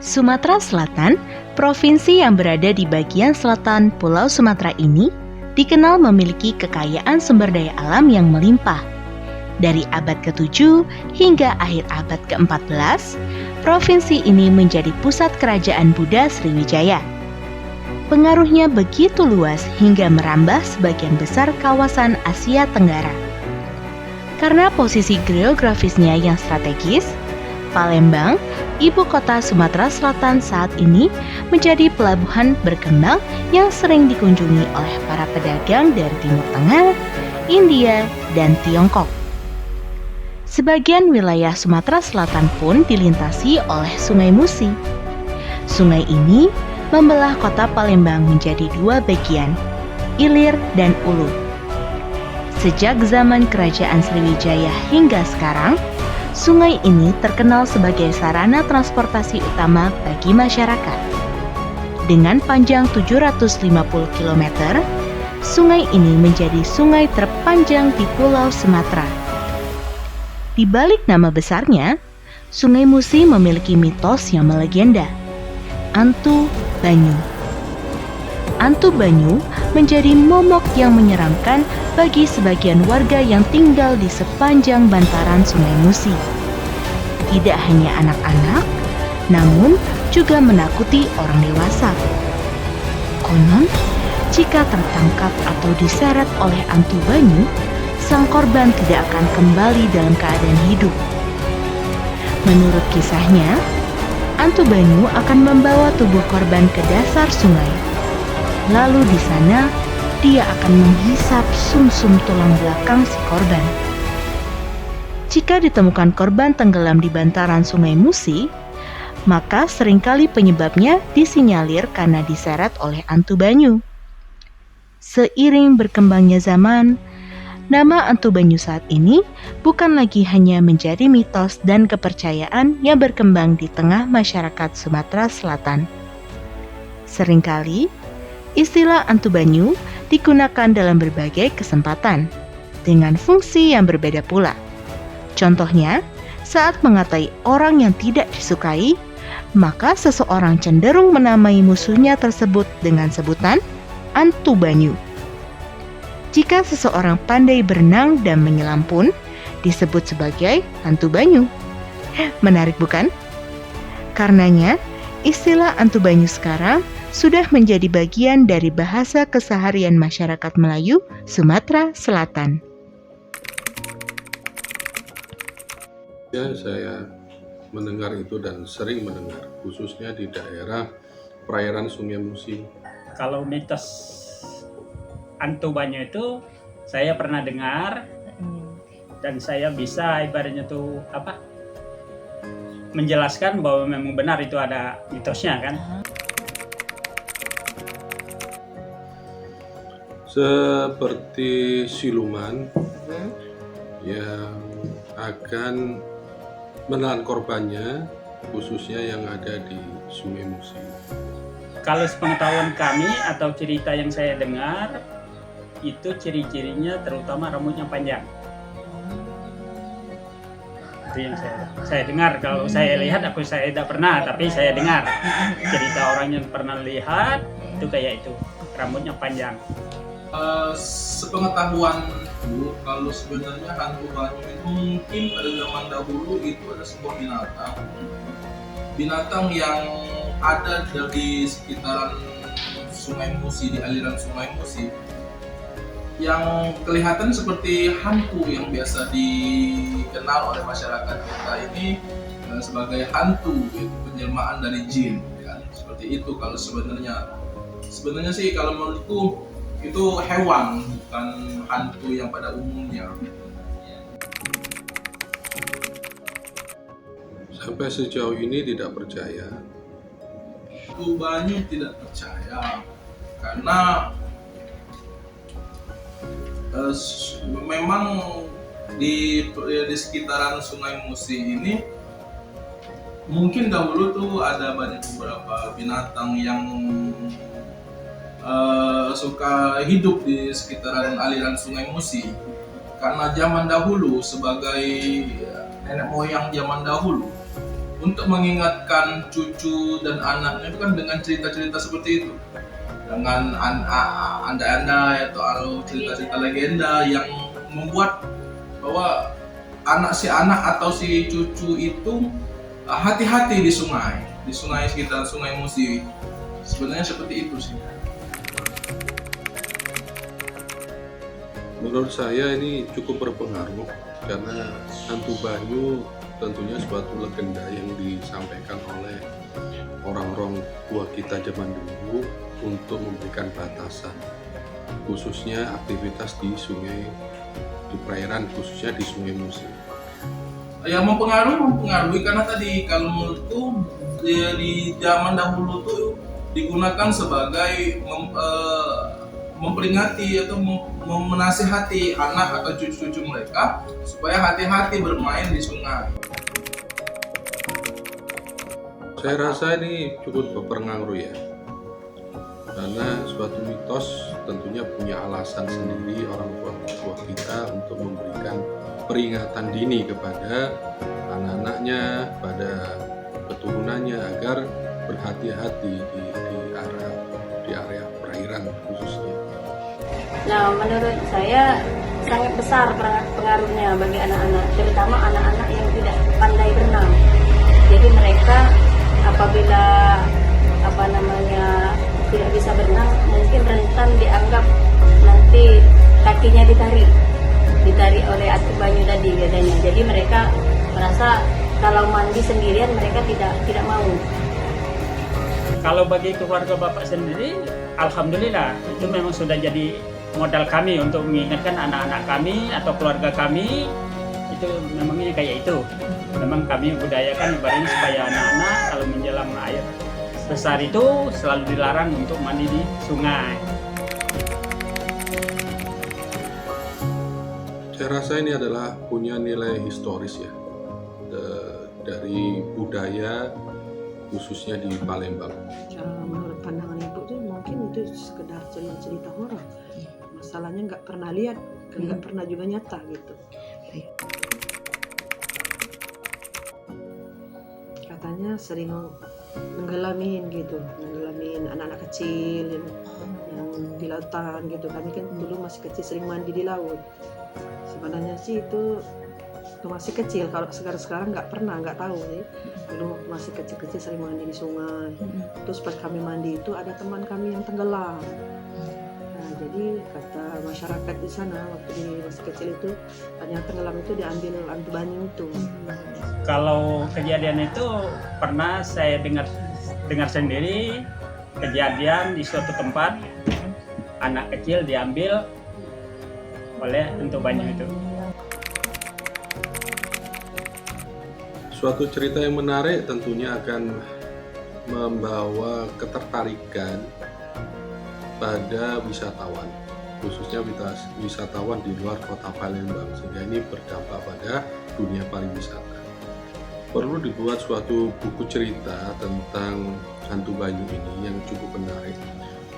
Sumatera Selatan, provinsi yang berada di bagian selatan Pulau Sumatera ini, dikenal memiliki kekayaan sumber daya alam yang melimpah. Dari abad ke-7 hingga akhir abad ke-14, provinsi ini menjadi pusat kerajaan Buddha Sriwijaya. Pengaruhnya begitu luas hingga merambah sebagian besar kawasan Asia Tenggara. Karena posisi geografisnya yang strategis, Palembang, ibu kota Sumatera Selatan saat ini menjadi pelabuhan berkembang yang sering dikunjungi oleh para pedagang dari Timur Tengah, India, dan Tiongkok. Sebagian wilayah Sumatera Selatan pun dilintasi oleh Sungai Musi. Sungai ini membelah kota Palembang menjadi dua bagian, Ilir dan Ulu. Sejak zaman Kerajaan Sriwijaya hingga sekarang, sungai ini terkenal sebagai sarana transportasi utama bagi masyarakat. Dengan panjang 750 km, sungai ini menjadi sungai terpanjang di Pulau Sumatera. Di balik nama besarnya, Sungai Musi memiliki mitos yang melegenda, Antu Banyu. Antu Banyu menjadi momok yang menyeramkan bagi sebagian warga yang tinggal di sepanjang bantaran Sungai Musi. Tidak hanya anak-anak, namun juga menakuti orang dewasa. Konon, jika tertangkap atau diseret oleh Antu Banyu, sang korban tidak akan kembali dalam keadaan hidup. Menurut kisahnya, Antu Banyu akan membawa tubuh korban ke dasar sungai. Lalu di sana, dia akan menghisap sumsum tulang belakang si korban. Jika ditemukan korban tenggelam di bantaran Sungai Musi, maka seringkali penyebabnya disinyalir karena diseret oleh Antu Banyu. Seiring berkembangnya zaman, nama Antu Banyu saat ini bukan lagi hanya menjadi mitos dan kepercayaan yang berkembang di tengah masyarakat Sumatera Selatan. Seringkali, istilah Antu Banyu digunakan dalam berbagai kesempatan, dengan fungsi yang berbeda pula. Contohnya, saat mengatai orang yang tidak disukai, maka seseorang cenderung menamai musuhnya tersebut dengan sebutan Antu Banyu. Jika seseorang pandai berenang dan menyelam pun disebut sebagai Antu Banyu. Menarik bukan? Karenanya, istilah Antu Banyu sekarang sudah menjadi bagian dari bahasa keseharian masyarakat Melayu Sumatera Selatan. Ya, saya mendengar itu dan sering mendengar, khususnya di daerah perairan Sungai Musi. Kalau mitos Antu Banyu itu saya pernah dengar dan saya bisa ibaratnya tuh menjelaskan bahwa memang benar itu ada mitosnya kan. Seperti siluman yang akan menelan korbannya, khususnya yang ada di Sungai Musi. Kalau sepengetahuan kami atau cerita yang saya dengar, itu ciri-cirinya terutama rambutnya panjang. Itu yang saya dengar. Kalau saya lihat, saya tidak pernah, tapi saya dengar cerita orang yang pernah lihat itu kayak itu, rambutnya panjang. Sepengetahuanku, kalau sebenarnya Hantu Banyu itu mungkin pada zaman dahulu itu ada sebuah binatang yang ada di sekitaran Sungai Musi, di aliran Sungai Musi, yang kelihatan seperti hantu yang biasa dikenal oleh masyarakat kita ini sebagai hantu, yaitu penjelmaan dari jin, kan? Seperti itu. Kalau sebenarnya sih kalau menurutku itu hewan, bukan hantu yang pada umumnya. Sampai sejauh ini tidak percaya. Hantu Banyu tidak percaya karena memang di sekitaran Sungai Musi ini mungkin dahulu tuh ada banyak beberapa binatang yang suka hidup di sekitaran aliran Sungai Musi, karena zaman dahulu sebagai nenek moyang zaman dahulu untuk mengingatkan cucu dan anaknya itu kan dengan cerita-cerita seperti itu, dengan andai-andai atau cerita-cerita legenda yang membuat bahwa si anak atau si cucu itu hati-hati di sungai sekitar Sungai Musi. Sebenarnya seperti itu sih. Menurut saya ini cukup berpengaruh karena hantu Banyu tentunya suatu legenda yang disampaikan oleh orang-orang tua kita zaman dulu untuk memberikan batasan, khususnya aktivitas di sungai, di perairan, khususnya di Sungai Musi. Yang mempengaruhi karena tadi kalau menurutku di zaman dahulu tuh digunakan sebagai memperingati atau menasihati anak atau cucu-cucu mereka supaya hati-hati bermain di sungai. Saya rasa ini cukup berpengaruh ya, karena suatu mitos tentunya punya alasan sendiri orang tua kita untuk memberikan peringatan dini kepada anak-anaknya, pada keturunannya agar berhati-hati di area perairan khususnya. Nah, menurut saya sangat besar pengaruhnya bagi anak-anak, terutama anak-anak yang tidak pandai berenang. Jadi mereka apabila tidak bisa berenang, mungkin rentan dianggap nanti kakinya ditarik oleh hantu Banyu tadi katanya. Jadi mereka merasa kalau mandi sendirian mereka tidak mau. Kalau bagi keluarga Bapak sendiri, alhamdulillah itu memang sudah jadi modal kami untuk mengingatkan anak-anak kami atau keluarga kami. Itu memangnya kayak itu. Memang kami budayakan ibaratnya supaya anak-anak kalau menjelang air besar itu selalu dilarang untuk mandi di sungai. Saya rasa ini adalah punya nilai historis ya, dari budaya khususnya di Palembang. Menurut pandangan ibu tuh mungkin itu sekedar cerita orang. Masalahnya nggak pernah lihat, nggak pernah juga nyata gitu. Katanya sering nenggelamin anak-anak kecil yang di lautan gitu. Kami kan dulu masih kecil sering mandi di laut. Sebenarnya sih itu masih kecil, kalau sekarang nggak tahu sih. Dulu masih kecil sering mandi di sungai. Terus pas kami mandi itu ada teman kami yang tenggelam. Nah, jadi kata masyarakat di sana waktu masih kecil itu yang tenggelam itu diambil hantu Banyu itu. Kalau kejadian itu pernah saya dengar sendiri, kejadian di suatu tempat anak kecil diambil oleh hantu Banyu itu. Suatu cerita yang menarik tentunya akan membawa ketertarikan pada wisatawan, khususnya wisatawan di luar kota Palembang, sehingga ini berdampak pada dunia pariwisata. Perlu dibuat suatu buku cerita tentang hantu Banyu ini yang cukup menarik,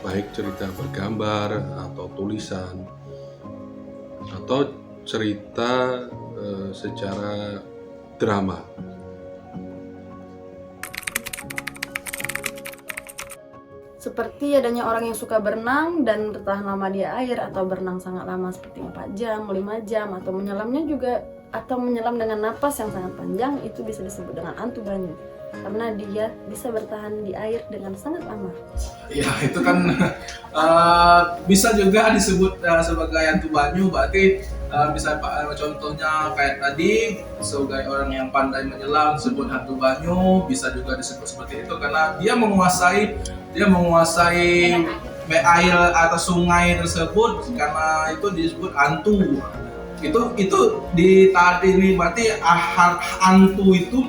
baik cerita bergambar atau tulisan atau cerita secara drama. Seperti adanya orang yang suka berenang dan bertahan lama di air atau berenang sangat lama seperti 4 jam, 5 jam atau menyelamnya juga atau menyelam dengan napas yang sangat panjang, itu bisa disebut dengan hantu Banyu karena dia bisa bertahan di air dengan sangat lama. Ya itu kan bisa juga disebut sebagai hantu Banyu, berarti bisa contohnya kayak tadi sebagai orang yang pandai menyelam disebut hantu Banyu, bisa juga disebut seperti itu karena dia menguasai air atau sungai tersebut, karena itu disebut hantu. Itu di tadi ini berarti hantu itu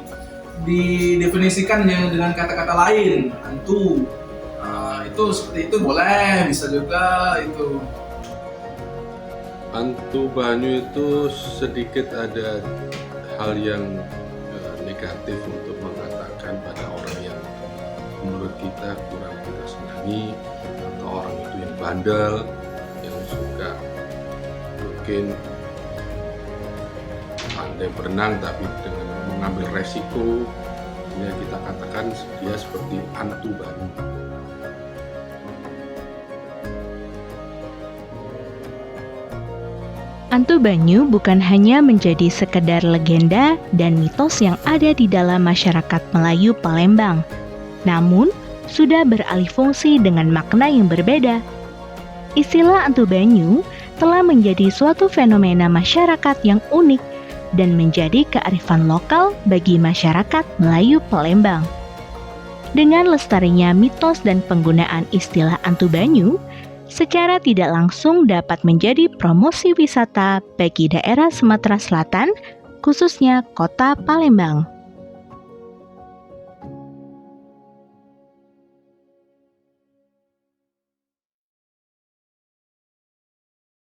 didefinisikan dengan kata-kata lain, hantu. Itu seperti itu boleh, bisa juga itu. Hantu Banyu itu sedikit ada hal yang negatif untuk mengatakan pada orang yang menurut kita kurang kita senangi, atau orang itu yang bandel, yang suka mungkin pandai berenang tapi dengan mengambil resiko Ya kita katakan dia seperti hantu Banyu. Hantu Banyu bukan hanya menjadi sekedar legenda dan mitos yang ada di dalam masyarakat Melayu Palembang, namun sudah beralih fungsi dengan makna yang berbeda. Istilah hantu Banyu telah menjadi suatu fenomena masyarakat yang unik dan menjadi kearifan lokal bagi masyarakat Melayu Palembang. Dengan lestarinya mitos dan penggunaan istilah hantu Banyu, secara tidak langsung dapat menjadi promosi wisata bagi daerah Sumatera Selatan, khususnya Kota Palembang.